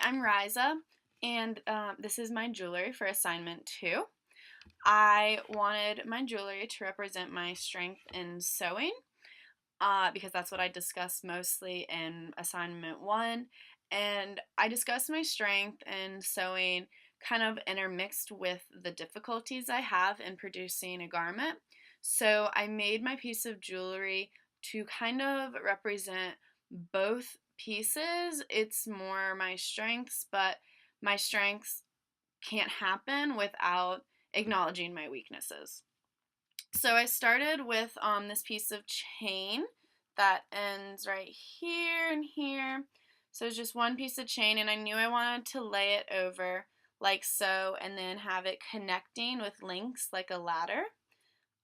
I'm Riza, and this is my jewelry for assignment 2. I wanted my jewelry to represent my strength in sewing because that's what I discussed mostly in assignment 1. And I discussed my strength in sewing kind of intermixed with the difficulties I have in producing a garment. So I made my piece of jewelry to kind of represent both pieces. It's more my strengths, but my strengths can't happen without acknowledging my weaknesses. So I started with this piece of chain that ends right here and here. So it's just one piece of chain, and I knew I wanted to lay it over like so and then have it connecting with links like a ladder.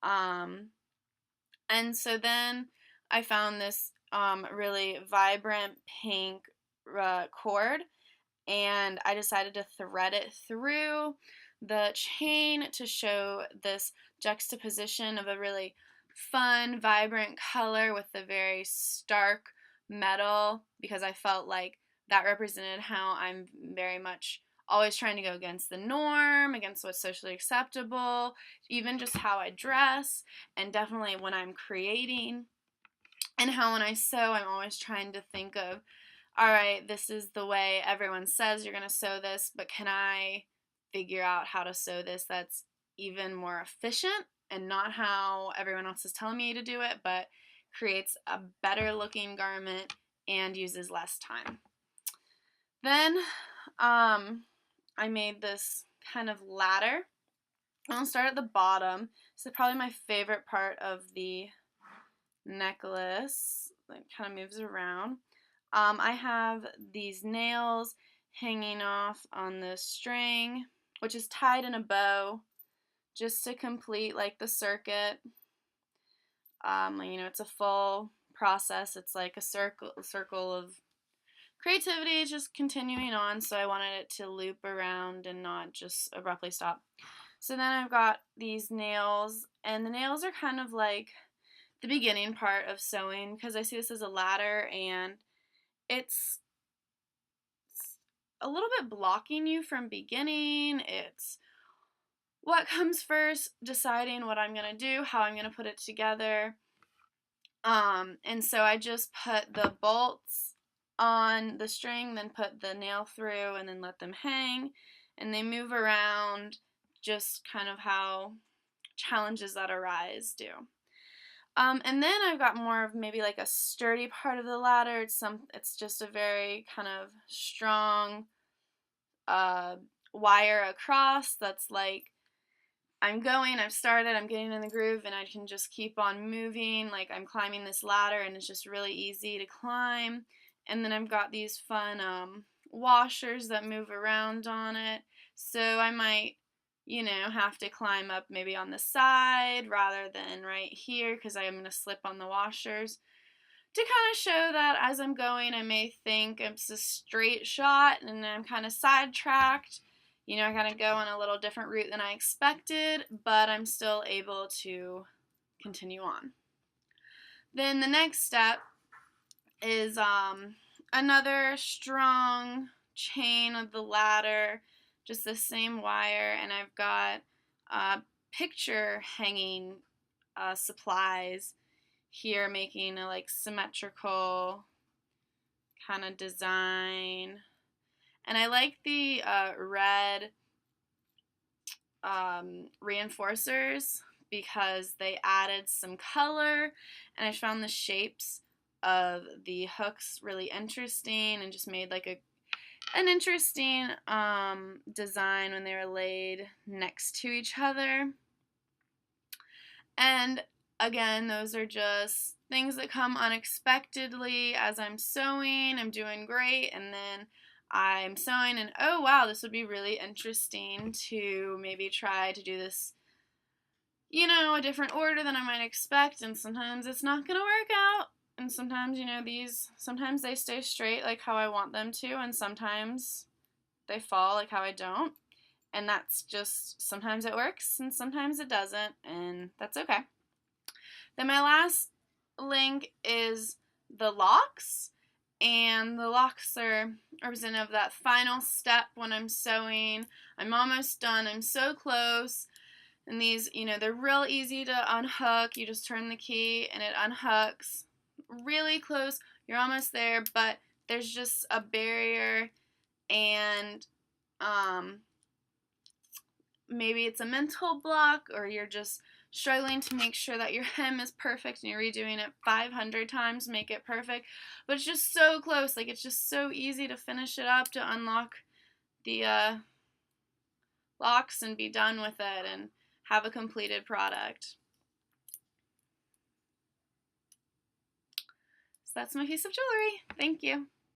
And so then I found this really vibrant pink cord, and I decided to thread it through the chain to show this juxtaposition of a really fun, vibrant color with a very stark metal, because I felt like that represented how I'm very much always trying to go against the norm, against what's socially acceptable, even just how I dress, and definitely when I'm creating, and how when I sew, I'm always trying to think of, all right, this is the way everyone says you're going to sew this, but can I figure out how to sew this that's even more efficient and not how everyone else is telling me to do it, but creates a better looking garment and uses less time. Then I made this kind of ladder. I'll start at the bottom. This is probably my favorite part of the necklace. It kind of moves around. I have these nails hanging off on the string, which is tied in a bow just to complete like the circuit. It's a full process. It's like a circle of creativity. It's just continuing on, so I wanted it to loop around and not just abruptly stop. So then I've got these nails, and the nails are kind of like the beginning part of sewing because I see this as a ladder, and it's a little bit blocking you from beginning. It's what comes first, deciding what I'm going to do, how I'm going to put it together. And so I just put the bolts on the string, then put the nail through, and then let them hang. And they move around just kind of how challenges that arise do. And then I've got more of maybe like a sturdy part of the ladder. It's just a very kind of strong wire across that's like I've started, I'm getting in the groove, and I can just keep on moving like I'm climbing this ladder, and it's just really easy to climb. And then I've got these fun washers that move around on it, so I might have to climb up maybe on the side rather than right here because I am going to slip on the washers to kind of show that as I'm going I may think it's a straight shot and I'm kind of sidetracked. I kind of go on a little different route than I expected, but I'm still able to continue on. Then the next step is another strong chain of the ladder, just the same wire, and I've got picture hanging supplies here, making a like symmetrical kind of design. And I like the red reinforcers because they added some color, and I found the shapes of the hooks really interesting and just made like an interesting design when they were laid next to each other. And again, those are just things that come unexpectedly as I'm sewing. I'm doing great, and then I'm sewing, and oh wow, this would be really interesting to maybe try to do this, a different order than I might expect, and sometimes it's not going to work out. And sometimes, sometimes they stay straight like how I want them to, and sometimes they fall like how I don't. And that's just, sometimes it works, and sometimes it doesn't, and that's okay. Then my last link is the locks, and the locks are representative of that final step when I'm sewing. I'm almost done. I'm so close. And these, they're real easy to unhook. You just turn the key and it unhooks. Really close. You're almost there, but there's just a barrier, and maybe it's a mental block, or you're just struggling to make sure that your hem is perfect and you're redoing it 500 times to make it perfect, but it's just so close. Like, it's just so easy to finish it up, to unlock the locks and be done with it and have a completed product. So that's my piece of jewelry. Thank you.